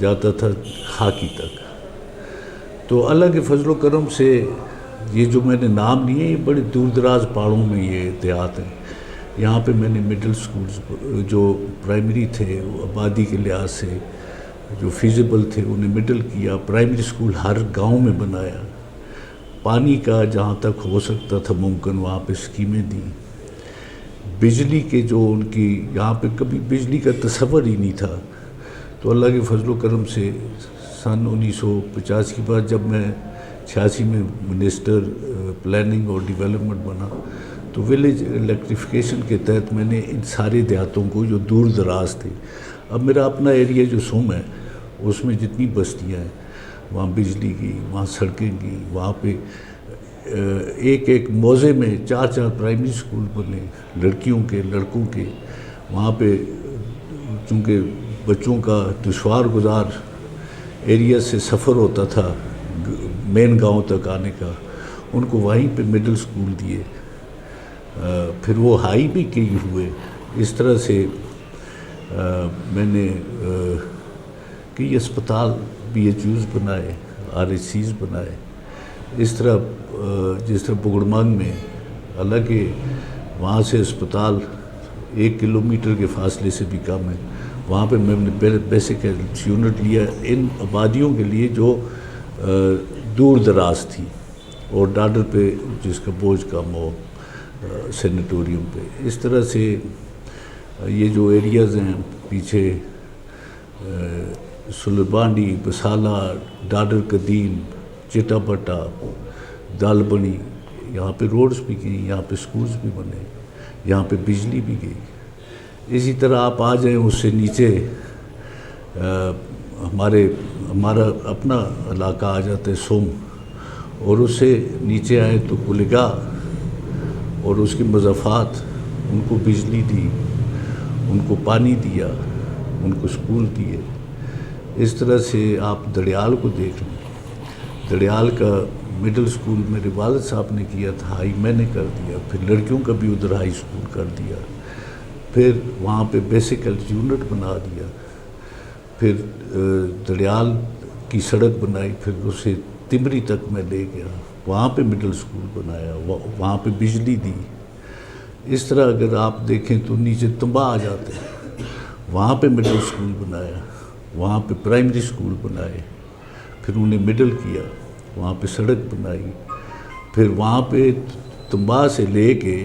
جاتا تھا خاکی تک. تو اللہ کے فضل و کرم سے یہ جو میں نے نام لیے یہ بڑے دور دراز پہاڑوں میں یہ دیہات ہیں. یہاں پہ میں نے مڈل سکولز جو پرائمری تھے وہ آبادی کے لحاظ سے جو فیزیبل تھے انہیں مڈل کیا. پرائمری سکول ہر گاؤں میں بنایا. پانی کا جہاں تک ہو سکتا تھا ممکن وہاں پہ اسکیمیں دیں. بجلی کے جو ان کی یہاں پہ کبھی بجلی کا تصور ہی نہیں تھا. تو اللہ کے فضل و کرم سے سن 1950 کے بعد جب میں 86 میں منسٹر پلاننگ اور ڈیولپمنٹ بنا تو ولیج الیکٹریفیکیشن کے تحت میں نے ان سارے دیہاتوں کو جو دور دراز تھے. اب میرا اپنا ایریا جو سوم ہے اس میں جتنی بستیاں ہیں وہاں بجلی کی، وہاں سڑکیں کی، وہاں پہ ایک ایک موضع میں 4 پرائمری سکول بنے لڑکیوں کے لڑکوں کے. وہاں پہ چونکہ بچوں کا دشوار گزار ایریا سے سفر ہوتا تھا مین گاؤں تک آنے کا، ان کو وہیں پہ مڈل سکول دیے. پھر وہ ہائی بھی کئی ہوئے. اس طرح سے میں نے کئی اسپتال بی ایچ یوز بنائے، آر ایچ سیز بنائے. اس طرح جس طرح بگڑمانگ میں حالانکہ وہاں سے اسپتال 1 کلومیٹر کے فاصلے سے بھی کم ہے، وہاں پہ میں نے بیسک ہیلتھ یونٹ لیا ان آبادیوں کے لیے جو دور دراز تھی اور ڈاڈر پہ جس کا بوجھ کم ہو، سینیٹوریم پہ. اس طرح سے یہ جو ایریاز ہیں پیچھے سلربانڈی، بسالہ، ڈاڈر قدیم، چٹا پٹا، دال بنی، یہاں پہ روڈز بھی گئیں، یہاں پہ سکولز بھی بنے، یہاں پہ بجلی بھی گئی. اسی طرح آپ آ جائیں اس سے نیچے ہمارا اپنا علاقہ آ جاتا ہے سوم، اور اس سے نیچے آئے تو کلگا اور اس کے مضافات، ان کو بجلی دی، ان کو پانی دیا، ان کو سکول دیے. اس طرح سے آپ دڑیال کو دیکھ لیں. دڑیال کا مڈل سکول میرے والد صاحب نے کیا تھا، ہائی میں نے کر دیا. پھر لڑکیوں کا بھی ادھر ہائی سکول کر دیا. پھر وہاں پہ بیسک ہیلتھ یونٹ بنا دیا. پھر دڑیال کی سڑک بنائی، پھر اسے تمری تک میں لے گیا، وہاں پہ مڈل سکول بنایا، وہاں پہ بجلی دی. اس طرح اگر آپ دیکھیں تو نیچے تمبا آ جاتے ہیں، وہاں پہ مڈل سکول بنایا، وہاں پہ پرائمری سکول بنائے، پھر انہیں مڈل کیا، وہاں پہ سڑک بنائی. پھر وہاں پہ تمبا سے لے کے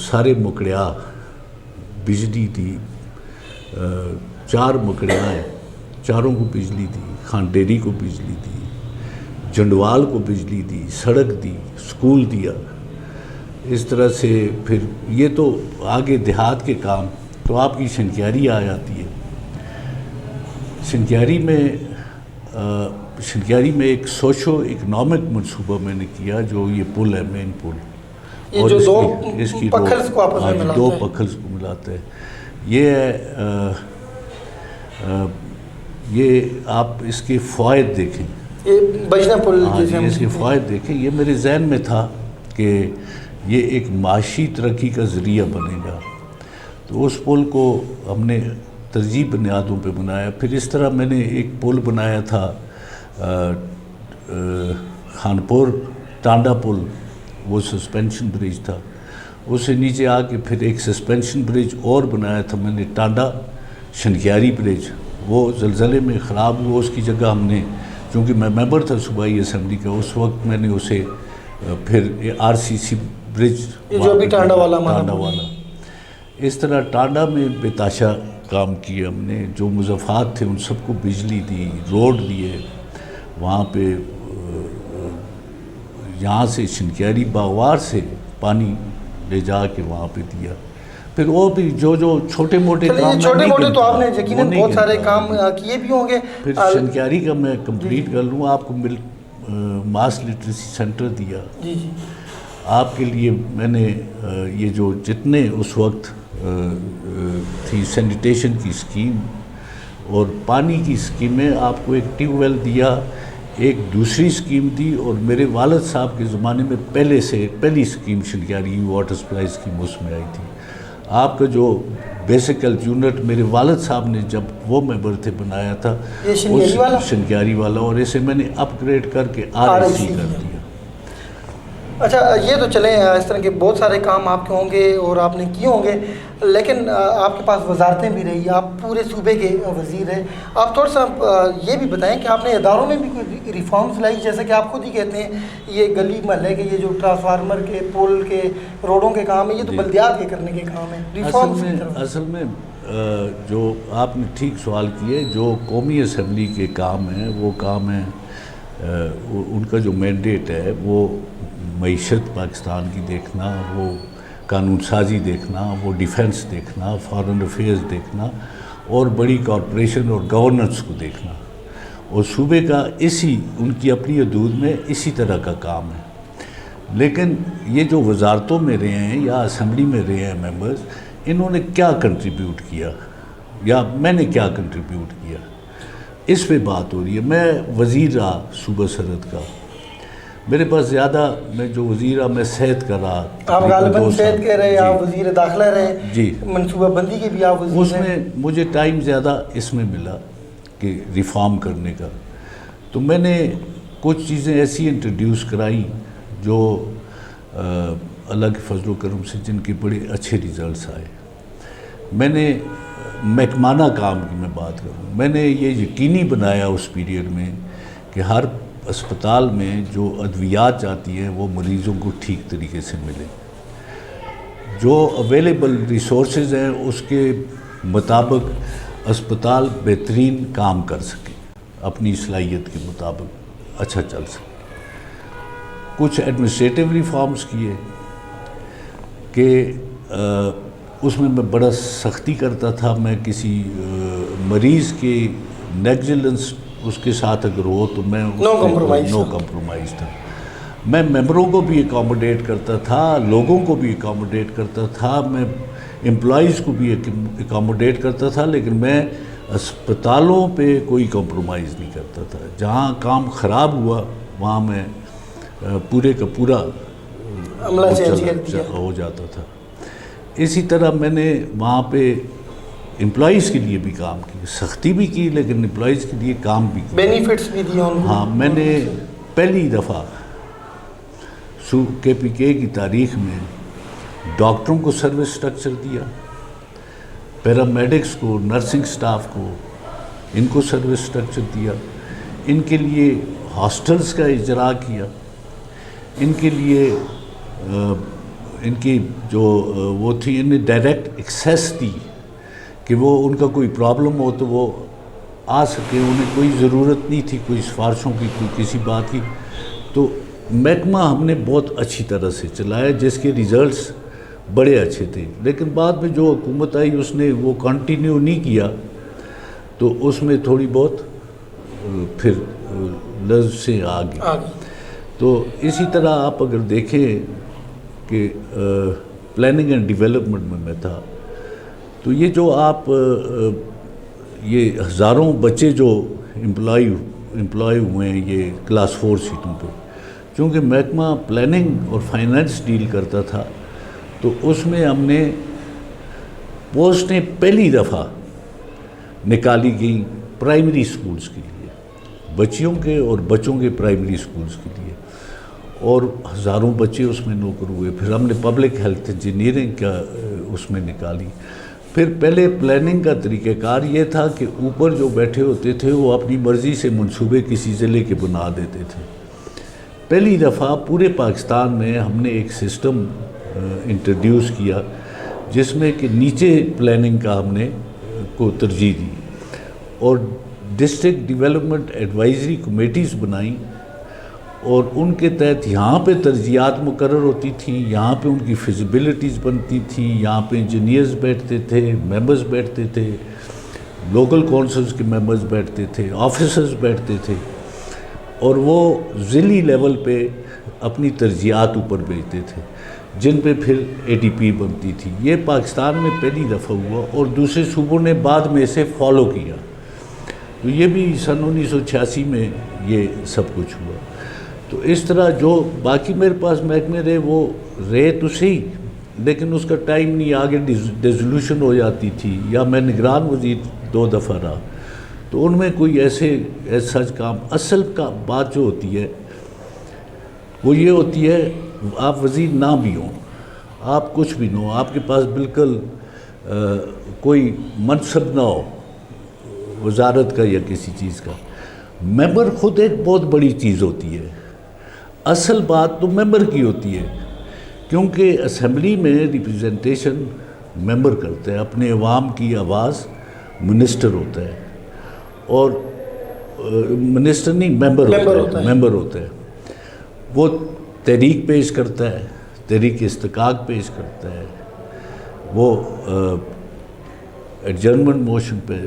سارے مکڑیا بجلی دی. 4 مکڑیاں ہیں، چاروں کو بجلی دی. خاندیری کو بجلی دی، جنڈوال کو بجلی دی، سڑک دی، سکول دیا. اس طرح سے پھر یہ تو آگے دیہات کے کام. تو آپ کی شنکیاری آ جاتی ہے. شنکیاری میں ایک سوشو اکنامک منصوبہ میں نے کیا جو یہ پل ہے، مین پل، اور جو دو پکھلز کو آپس میں ملاتا ہے، 2 پکھلز کو ملاتا ہے. یہ آپ اس کے فوائد دیکھیں، یہ بجنا پل جیسے اس کے فوائد دیکھیں. یہ میرے ذہن میں تھا کہ یہ ایک معاشی ترقی کا ذریعہ بنے گا. تو اس پل کو ہم نے ترجیح بنیادوں پہ بنایا. پھر اس طرح میں نے ایک پل بنایا تھا خانپور ٹانڈا پل، وہ سسپینشن برج تھا. اس سے نیچے آ کے پھر ایک سسپینشن برج اور بنایا تھا میں نے، ٹانڈا شنکیاری برج. وہ زلزلے میں خراب ہوا، اس کی جگہ ہم نے، چونکہ میں ممبر تھا صوبائی اسمبلی کا اس وقت، میں نے اسے پھر آر سی سی برج جو بھی ٹانڈا والا. اس طرح ٹانڈا میں بے تاشا کام کیا ہم نے. جو مضافات تھے ان سب کو بجلی دی، روڈ دیے. وہاں پہ یہاں سے شنکیاری باغوار سے پانی لے جا کے وہاں پہ دیا. پھر وہ بھی جو چھوٹے موٹے کام، چھوٹے موٹے تو آپ نے یقیناً بہت سارے کام کیے بھی ہوں گے. پھر شنکیاری کا میں کمپلیٹ کر لوں، آپ کو ماس لٹریسی سینٹر دیا. جی جی. آپ کے لیے میں نے یہ جو جتنے اس وقت تھی سینیٹیشن کی اسکیم اور پانی کی اسکیمیں، آپ کو ایک ٹیوب ویل دیا، ایک دوسری اسکیم دی. اور میرے والد صاحب کے زمانے میں پہلی scheme Shinkiari water supply scheme اس میں آئی تھی. آپ کا جو بیسک ہیلتھ یونٹ میرے والد صاحب نے جب وہ ممبر تھے بنایا تھا، یہ شنگیری والا؟ شنگیاری والا، اور اسے میں نے اپ گریڈ کر کے RSC کر دیا۔ اچھا، یہ تو چلیں اس طرح کے بہت سارے کام آپ کے ہوں گے اور آپ نے کیے ہوں گے، لیکن آپ کے پاس وزارتیں بھی رہی، آپ پورے صوبے کے وزیر ہیں، آپ تھوڑا سا یہ بھی بتائیں کہ آپ نے اداروں میں بھی کوئی ریفارمز لائی، جیسے کہ آپ خود ہی کہتے ہیں یہ گلی محلے کے یہ جو ٹرانسفارمر کے، پول کے، روڈوں کے کام ہیں، یہ تو بلدیات کے کرنے کے کام ہیں، ریفارمز کی طرف۔ اصل میں جو آپ نے ٹھیک سوال کیے، جو قومی اسمبلی کے کام ہیں وہ کام ہیں، ان کا جو مینڈیٹ ہے وہ معیشت پاکستان کی دیکھنا، وہ قانون سازی دیکھنا، وہ ڈیفنس دیکھنا، فارن افیئرز دیکھنا، اور بڑی کارپوریشن اور گورننس کو دیکھنا، اور صوبے کا ان کی اپنی حدود میں اسی طرح کا کام ہے۔ لیکن یہ جو وزارتوں میں رہے ہیں یا اسمبلی میں رہے ہیں ممبرز، انہوں نے کیا کنٹریبیوٹ کیا یا میں نے کیا کنٹریبیوٹ کیا، اس پہ بات ہو رہی ہے۔ میں وزیر رہا صوبہ سرحد کا، میرے پاس زیادہ، میں جو وزیر رہا میں صحت کا رہا، آپ غالباً صحت کے رہے، آپ وزیر داخلہ رہے، جی، منصوبہ بندی کے بھی آپ وزیر ہیں۔ اس میں مجھے ٹائم زیادہ اس میں ملا کہ ریفارم کرنے کا، تو میں نے کچھ چیزیں ایسی انٹروڈیوس کرائی جو اللہ کے فضل و کرم سے جن کے بڑے اچھے ریزلٹس آئے۔ میں نے محکمانہ کام کی میں بات کروں، میں نے یہ یقینی بنایا اس پیریڈ میں کہ ہر اسپتال میں جو ادویات جاتی ہیں وہ مریضوں کو ٹھیک طریقے سے ملے، جو اویلیبل ریسورسز ہیں اس کے مطابق اسپتال بہترین کام کر سکے، اپنی صلاحیت کے مطابق اچھا چل سکے۔ کچھ ایڈمنسٹریٹو ریفارمز کیے کہ اس میں بڑا سختی کرتا تھا، میں کسی مریض کی نیگلیجنس اس کے ساتھ اگر ہو تو میں نو کمپرومائز تھا۔ میں ممبروں کو بھی اکاموڈیٹ کرتا تھا، لوگوں کو بھی اکاموڈیٹ کرتا تھا، میں امپلائیز کو بھی اکاموڈیٹ کرتا تھا، لیکن میں اسپتالوں پہ کوئی کمپرومائز نہیں کرتا تھا۔ جہاں کام خراب ہوا وہاں میں پورے کا پورا ہو جاتا تھا۔ اسی طرح میں نے وہاں پہ امپلائیز کے لیے بھی کام کی، سختی بھی کی، لیکن امپلائیز کے لیے کام بھی کی، بینیفٹس بھی دیے ان کو۔ ہاں، میں نے پہلی دفعہ KPK کی تاریخ میں ڈاکٹروں کو سروس سٹرکچر دیا، پیرامیڈکس کو، نرسنگ سٹاف کو، ان کو سروس سٹرکچر دیا، ان کے لیے ہاسٹلز کا اجرا کیا، ان کے لیے ان کی جو وہ تھی انہیں ڈائریکٹ ایکسیس دی کہ وہ ان کا کوئی پرابلم ہو تو وہ آ سکے، انہیں کوئی ضرورت نہیں تھی کوئی سفارشوں کی، کوئی کسی بات کی۔ تو محکمہ ہم نے بہت اچھی طرح سے چلایا جس کے ریزلٹس بڑے اچھے تھے، لیکن بعد میں جو حکومت آئی اس نے وہ کنٹینیو نہیں کیا، تو اس میں تھوڑی بہت پھر لفظ سے آ گئی۔ تو اسی طرح آپ اگر دیکھیں کہ پلاننگ اینڈ ڈیولپمنٹ میں تھا، تو یہ جو آپ یہ ہزاروں بچے جو امپلائی ہوئے ہیں یہ کلاس 4 سیٹوں پہ، چونکہ محکمہ پلاننگ اور فائنانس ڈیل کرتا تھا، تو اس میں ہم نے پوسٹیں پہلی دفعہ نکالی گئیں پرائمری سکولز کے لیے، بچیوں کے اور بچوں کے پرائمری سکولز کے لیے، اور ہزاروں بچے اس میں نوکر ہوئے۔ پھر ہم نے پبلک ہیلتھ انجینئرنگ کا اس میں نکالی۔ پھر پہلے پلاننگ کا طریقہ کار یہ تھا کہ اوپر جو بیٹھے ہوتے تھے وہ اپنی مرضی سے منصوبے کسی ضلع کے بنا دیتے تھے۔ پہلی دفعہ پورے پاکستان میں ہم نے ایک سسٹم انٹروڈیوس کیا جس میں کہ نیچے پلاننگ کا ہم نے کو ترجیح دی، اور ڈسٹرکٹ ڈیولپمنٹ ایڈوائزری کمیٹیز بنائیں، اور ان کے تحت یہاں پہ ترجیحات مقرر ہوتی تھیں، یہاں پہ ان کی فیزیبلٹیز بنتی تھیں، یہاں پہ انجینئرز بیٹھتے تھے، ممبرز بیٹھتے تھے، لوکل کونسلز کے ممبرز بیٹھتے تھے، آفیسرز بیٹھتے تھے، اور وہ ضلعی لیول پہ اپنی ترجیحات اوپر بھیجتے تھے جن پہ پھر ADP بنتی تھی۔ یہ پاکستان میں پہلی دفعہ ہوا اور دوسرے صوبوں نے بعد میں اسے فالو کیا۔ تو یہ بھی سن 1986 میں یہ سب کچھ ہوا۔ تو اس طرح جو باقی میرے پاس محکمے رہے وہ رہے تو صحیح، لیکن اس کا ٹائم نہیں، آگے ڈیزولوشن ہو جاتی تھی، یا میں نگران وزیر 2 دفعہ رہا، تو ان میں کوئی ایسا کام، اصل کا بات جو ہوتی ہے وہ یہ ہوتی ہے، آپ وزیر نہ بھی ہوں، آپ کچھ بھی نہ ہو، آپ کے پاس بالکل کوئی منصب نہ ہو وزارت کا یا کسی چیز کا، ممبر خود ایک بہت بڑی چیز ہوتی ہے۔ اصل بات تو ممبر کی ہوتی ہے، کیونکہ اسمبلی میں ریپرزنٹیشن ممبر کرتا ہے، اپنے عوام کی آواز منسٹر ہوتا ہے، اور منسٹر نہیں، ممبر ہوتا ہے، وہ تحریک پیش کرتا ہے، تحریک استحقاق پیش کرتا ہے، وہ ایڈجرنمنٹ موشن پہ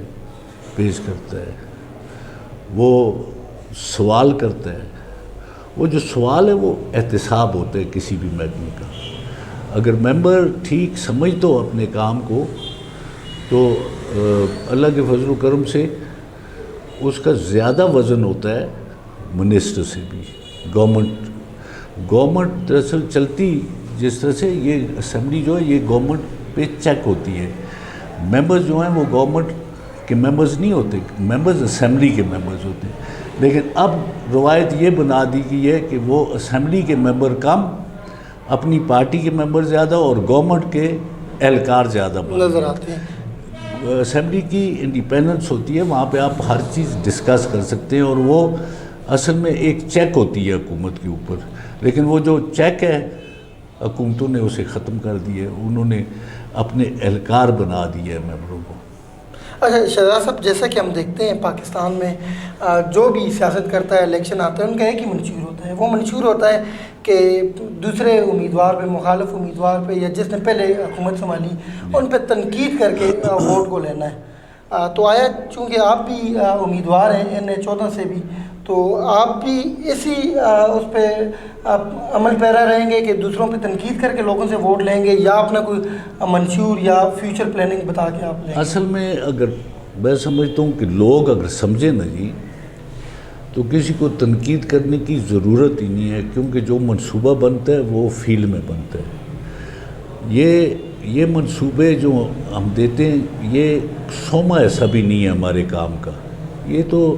پیش کرتا ہے، وہ سوال کرتا ہے، وہ جو سوال ہے وہ احتساب ہوتا ہے کسی بھی محکمے کا۔ اگر ممبر ٹھیک سمجھتا ہو اپنے کام کو تو اللہ کے فضل و کرم سے اس کا زیادہ وزن ہوتا ہے منسٹر سے بھی۔ گورنمنٹ دراصل چلتی جس طرح سے، یہ اسمبلی جو ہے یہ گورنمنٹ پہ چیک ہوتی ہے، ممبرز جو ہیں وہ گورنمنٹ کے ممبرز نہیں ہوتے، ممبرز اسمبلی کے ممبرز ہوتے ہیں، لیکن اب روایت یہ بنا دی گئی ہے کہ وہ اسمبلی کے ممبر کم، اپنی پارٹی کے ممبر زیادہ، اور گورنمنٹ کے اہلکار زیادہ نظر آتے ہیں۔ اسمبلی کی انڈیپینڈنس ہوتی ہے، وہاں پہ آپ ہر چیز ڈسکس کر سکتے ہیں، اور وہ اصل میں ایک چیک ہوتی ہے حکومت کے اوپر، لیکن وہ جو چیک ہے حکومتوں نے اسے ختم کر دی ہے، انہوں نے اپنے اہلکار بنا دیے ہیں ممبروں کو۔ اچھا شہزاد صاحب، جیسا کہ ہم دیکھتے ہیں پاکستان میں جو بھی سیاست کرتا ہے، الیکشن آتا ہے، ان کا ایک ہی منشور ہوتا ہے، وہ منشور ہوتا ہے کہ دوسرے امیدوار پہ، مخالف امیدوار پہ، یا جس نے پہلے حکومت سنبھالی ان پہ تنقید کر کے ووٹ کو لینا ہے۔ تو آیا چونکہ آپ بھی امیدوار ہیں NA14 سے بھی، تو آپ بھی اسی اس پہ عمل پیرا رہیں گے کہ دوسروں پہ تنقید کر کے لوگوں سے ووٹ لیں گے، یا اپنا کوئی منشور یا فیوچر پلاننگ بتا کے آپ لیں گے؟ اصل میں اگر میں سمجھتا ہوں کہ لوگ اگر سمجھیں نا جی، تو کسی کو تنقید کرنے کی ضرورت ہی نہیں ہے، کیونکہ جو منصوبہ بنتا ہے وہ فیلڈ میں بنتا ہے۔ یہ منصوبے جو ہم دیتے ہیں، یہ سوما ایسا بھی نہیں ہے ہمارے کام کا، یہ تو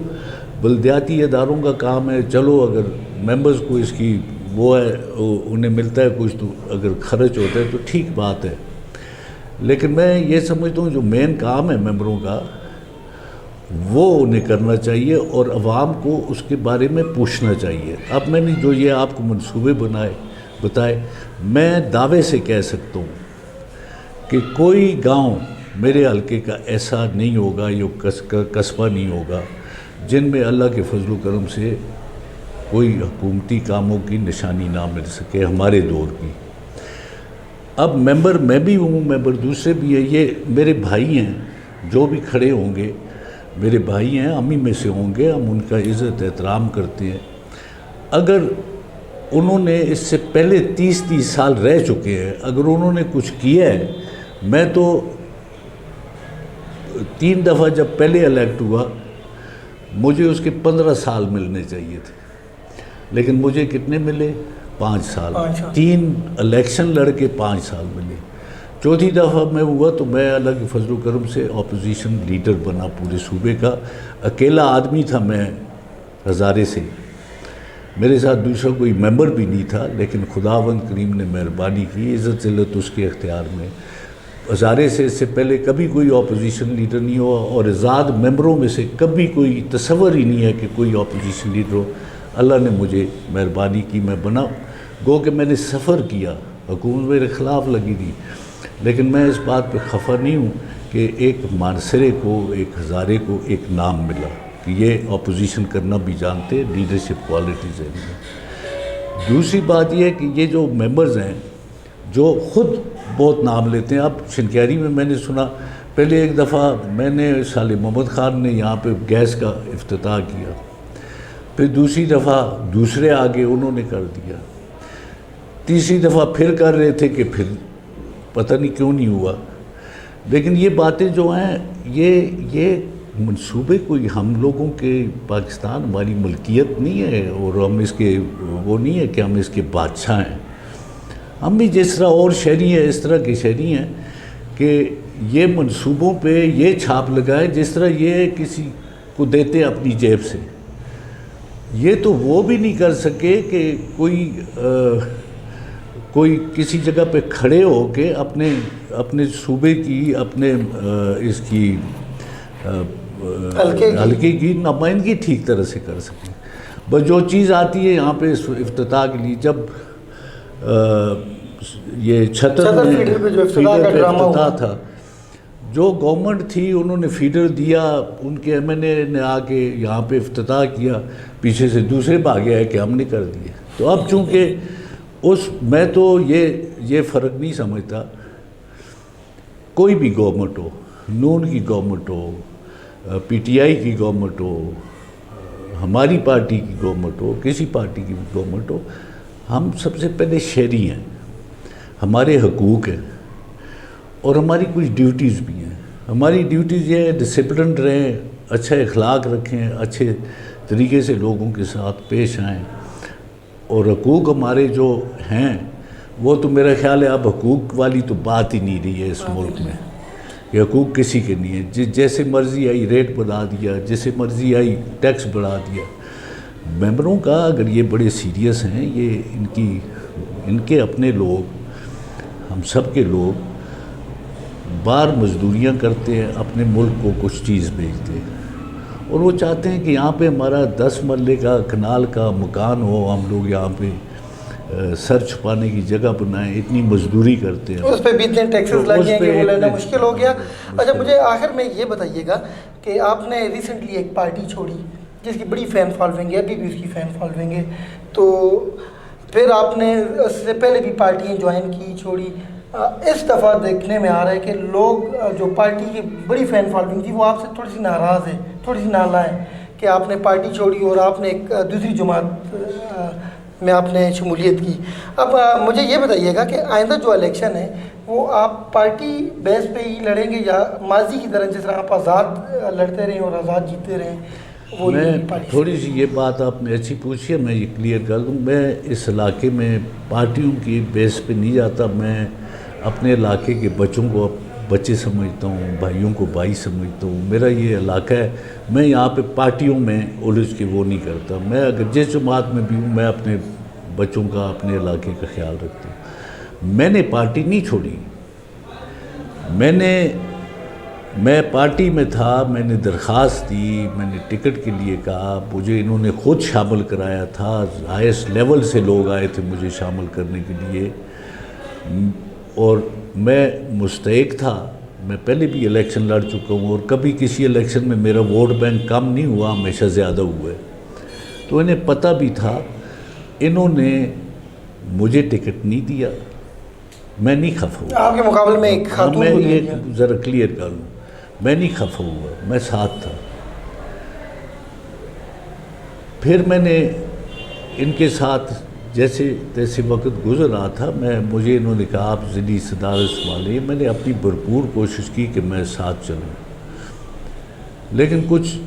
بلدیاتی اداروں کا کام ہے۔ چلو اگر ممبرز کو اس کی وہ ہے، انہیں ملتا ہے کچھ، تو اگر خرچ ہوتا ہے تو ٹھیک بات ہے، لیکن میں یہ سمجھتا ہوں جو مین کام ہے ممبروں کا وہ انہیں کرنا چاہیے، اور عوام کو اس کے بارے میں پوچھنا چاہیے۔ اب میں نے جو یہ آپ کو منصوبے بتائے، میں دعوے سے کہہ سکتا ہوں کہ کوئی گاؤں میرے حلقے کا ایسا نہیں ہوگا، یہ قصبہ نہیں ہوگا جن میں اللہ کے فضل و کرم سے کوئی حکومتی کاموں کی نشانی نہ مل سکے ہمارے دور کی۔ اب ممبر میں بھی ہوں، ممبر دوسرے بھی ہیں، یہ میرے بھائی ہیں، جو بھی کھڑے ہوں گے میرے بھائی ہیں، ہم ہی میں سے ہوں گے، ہم ان کا عزت احترام کرتے ہیں۔ اگر انہوں نے اس سے پہلے 30 سال رہ چکے ہیں، اگر انہوں نے کچھ کیا ہے، میں تو 3 دفعہ جب پہلے الیکٹ ہوا مجھے اس کے 15 سال ملنے چاہیے تھے، لیکن مجھے کتنے ملے؟ 5 سال۔ 3 الیکشن لڑ کے 5 سال ملے۔ چوتھی دفعہ میں ہوا تو میں اللہ کے فضل و کرم سے اپوزیشن لیڈر بنا پورے صوبے کا، اکیلا آدمی تھا میں ہزارے سے، میرے ساتھ دوسرا کوئی ممبر بھی نہیں تھا، لیکن خداوند کریم نے مہربانی کی، عزت ذلت اس کے اختیار میں۔ ہزارے سے اس سے پہلے کبھی کوئی اپوزیشن لیڈر نہیں ہوا، اور آزاد ممبروں میں سے کبھی کوئی تصور ہی نہیں ہے کہ کوئی اپوزیشن لیڈر ہو۔ اللہ نے مجھے مہربانی کی، میں بنا، گو کہ میں نے سفر کیا، حکومت میرے خلاف لگی تھی، لیکن میں اس بات پہ خفا نہیں ہوں کہ ایک مانسرے کو، ایک ہزارے کو ایک نام ملا کہ یہ اپوزیشن کرنا بھی جانتے، لیڈرشپ کوالٹیز ہیں۔ دوسری بات یہ ہے کہ یہ جو ممبرز ہیں جو خود بہت نام لیتے ہیں، اب شنکیری میں نے سنا، پہلے ایک دفعہ میں نے صالح محمد خان نے یہاں پہ گیس کا افتتاح کیا، پھر دوسری دفعہ دوسرے آگے انہوں نے کر دیا، تیسری دفعہ پھر کر رہے تھے کہ پھر پتہ نہیں کیوں نہیں ہوا۔ لیکن یہ باتیں جو ہیں یہ منصوبے کوئی ہم لوگوں کے، پاکستان ہماری ملکیت نہیں ہے، اور ہم اس کے وہ نہیں ہے کہ ہم اس کے بادشاہ ہیں۔ ہم بھی جس طرح اور شہری ہیں اس طرح کے شہری ہیں کہ یہ منصوبوں پہ یہ چھاپ لگائیں جس طرح یہ کسی کو دیتے اپنی جیب سے. یہ تو وہ بھی نہیں کر سکے کہ کوئی کسی جگہ پہ کھڑے ہو کے اپنے صوبے کی اپنے اس کی حلقے کی نمائندگی ٹھیک طرح سے کر سکیں. بس جو چیز آتی ہے یہاں پہ افتتاح کے لیے، جب یہ چھتر میں فیڈر پہ افتتاح تھا، جو گورنمنٹ تھی انہوں نے فیڈر دیا، ان کے ایم این اے نے آ کے یہاں پہ افتتاح کیا، پیچھے سے دوسرے بھاگے آئے کہ ہم نے کر دیے. تو اب چونکہ میں تو یہ فرق نہیں سمجھتا، کوئی بھی گورنمنٹ ہو، نون کی government who, P T I کی گورنمنٹ ہو، ہماری پارٹی کی گورنمنٹ ہو، کسی پارٹی کی گورنمنٹ ہو، ہم سب سے پہلے شہری ہیں، ہمارے حقوق ہیں اور ہماری کچھ ڈیوٹیز بھی ہیں. ہماری ڈیوٹیز یہ ہے ڈسپلن رہیں، اچھا اخلاق رکھیں، اچھے طریقے سے لوگوں کے ساتھ پیش آئیں. اور حقوق ہمارے جو ہیں وہ تو میرا خیال ہے اب حقوق والی تو بات ہی نہیں رہی ہے اس ملک میں، کہ حقوق کسی کے نہیں ہے. جیسے مرضی آئی ریٹ بڑھا دیا، جیسے مرضی آئی ٹیکس بڑھا دیا. ممبروں کا اگر یہ بڑے سیریس ہیں، یہ ان کے اپنے لوگ، ہم سب کے لوگ باہر مزدوریاں کرتے ہیں، اپنے ملک کو کچھ چیز بھیجتے ہیں، اور وہ چاہتے ہیں کہ یہاں پہ ہمارا 10 مرلے کا کنال کا مکان ہو، ہم لوگ یہاں پہ سر چھپانے کی جگہ بنائیں. اتنی مزدوری کرتے ہیں، اس پہ بھی اتنے ٹیکسز لگ گئے کہ وہ لینا مشکل ہو گیا. اچھا مجھے آخر میں یہ بتائیے گا کہ آپ نے ریسنٹلی ایک پارٹی چھوڑی جس کی بڑی فین فالوئنگ ہے، ابھی بھی اس کی فین فالوئنگ ہے، تو پھر آپ نے اس سے پہلے بھی پارٹیاں جوائن کی، چھوڑی. اس دفعہ دیکھنے میں آ رہا ہے کہ لوگ جو پارٹی کی بڑی فین فالوئنگ تھی وہ آپ سے تھوڑی سی ناراض ہے، تھوڑی سی نالاں ہے کہ آپ نے پارٹی چھوڑی اور آپ نے ایک دوسری جماعت میں آپ نے شمولیت کی. اب مجھے یہ بتائیے گا کہ آئندہ جو الیکشن ہے وہ آپ پارٹی بیس پہ ہی لڑیں گے یا ماضی کی طرح جس طرح آپ آزاد لڑتے رہیں اور آزاد جیتے رہیں؟ میں تھوڑی سی یہ بات آپ نے اچھی پوچھی ہے، میں یہ کلیئر کر دوں. میں اس علاقے میں پارٹیوں کی بیس پہ نہیں جاتا. میں اپنے علاقے کے بچوں کو بچے سمجھتا ہوں، بھائیوں کو بھائی سمجھتا ہوں. میرا یہ علاقہ ہے، میں یہاں پہ پارٹیوں میں الجھ کے وہ نہیں کرتا. میں اگر جس جماعت میں بھی ہوں، میں اپنے بچوں کا، اپنے علاقے کا خیال رکھتا ہوں. میں نے پارٹی نہیں چھوڑی. میں پارٹی میں تھا، میں نے درخواست دی، میں نے ٹکٹ کے لیے کہا، مجھے انہوں نے خود شامل کرایا تھا. ہائیسٹ لیول سے لوگ آئے تھے مجھے شامل کرنے کے لیے، اور میں مستحق تھا. میں پہلے بھی الیکشن لڑ چکا ہوں اور کبھی کسی الیکشن میں میرا ووٹ بینک کم نہیں ہوا، ہمیشہ زیادہ ہوا ہے. تو انہیں پتہ بھی تھا. انہوں نے مجھے ٹکٹ نہیں دیا. میں نہیں خفا ہوا. آپ کے مقابلے میں ایک خاتون میں کو دے یہ دیا. ذرا کلیئر کر لوں، میں نہیں خفا ہوا، میں ساتھ تھا. پھر میں نے ان کے ساتھ جیسے وقت گزر رہا تھا، مجھے انہوں نے کہا آپ ضلعی صدارت سنبھالیں. میں نے اپنی بھرپور کوشش کی کہ میں ساتھ چلوں، لیکن کچھ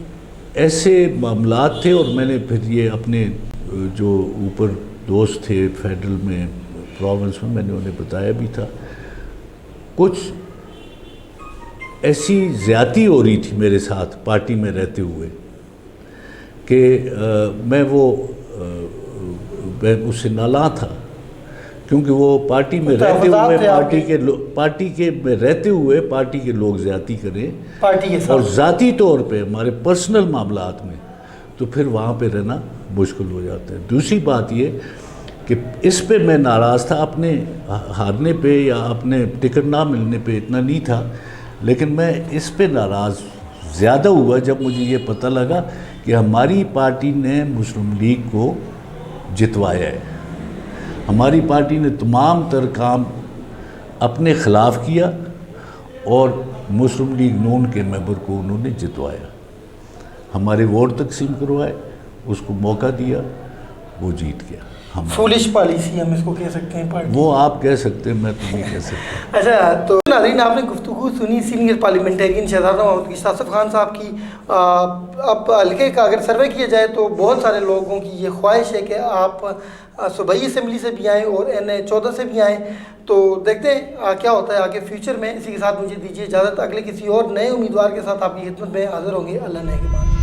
ایسے معاملات تھے، اور میں نے پھر یہ اپنے جو اوپر دوست تھے فیڈرل میں، پروونس میں نے انہیں بتایا بھی تھا، کچھ ایسی زیادتی ہو رہی تھی میرے ساتھ پارٹی میں رہتے ہوئے کہ میں اس سے نالاں تھا. کیونکہ وہ پارٹی میں رہتے ہوئے پارٹی کے لوگ زیادتی کریں اور ذاتی طور پہ ہمارے پرسنل معاملات میں، تو پھر وہاں پہ رہنا مشکل ہو جاتا ہے. دوسری بات یہ کہ اس پہ میں ناراض تھا، اپنے ہارنے پہ یا اپنے ٹکٹ نہ ملنے پہ اتنا نہیں تھا، لیکن میں اس پہ ناراض زیادہ ہوا جب مجھے یہ پتہ لگا کہ ہماری پارٹی نے مسلم لیگ کو جتوایا ہے. ہماری پارٹی نے تمام تر کام اپنے خلاف کیا اور مسلم لیگ نون کے ممبر کو انہوں نے جتوایا. ہمارے ووٹ تقسیم کروائے، اس کو موقع دیا، وہ جیت گیا. فولش پالیسی ہم اس کو کہہ سکتے ہیں پارٹی. وہ آپ کہہ سکتے ہیں، میں تو نہیں کہہ سکتا. اچھا تو ناظرین، آپ نے گفتگو گفتگو سنی سینئر پارلیمنٹرین شہزادہ محمد گشت آصف خان صاحب کی. اب حلقے کا اگر سروے کیا جائے تو بہت سارے لوگوں کی یہ خواہش ہے کہ آپ صوبائی اسمبلی سے بھی آئیں اور NA-14 سے بھی آئیں. تو دیکھتے ہیں کیا ہوتا ہے آگے فیوچر میں. اسی کے ساتھ مجھے دیجیے اجازت, اگلے کسی اور نئے امیدوار کے ساتھ آپ کی خدمت میں حاضر ہوں گے. اللہ نے کے بعد.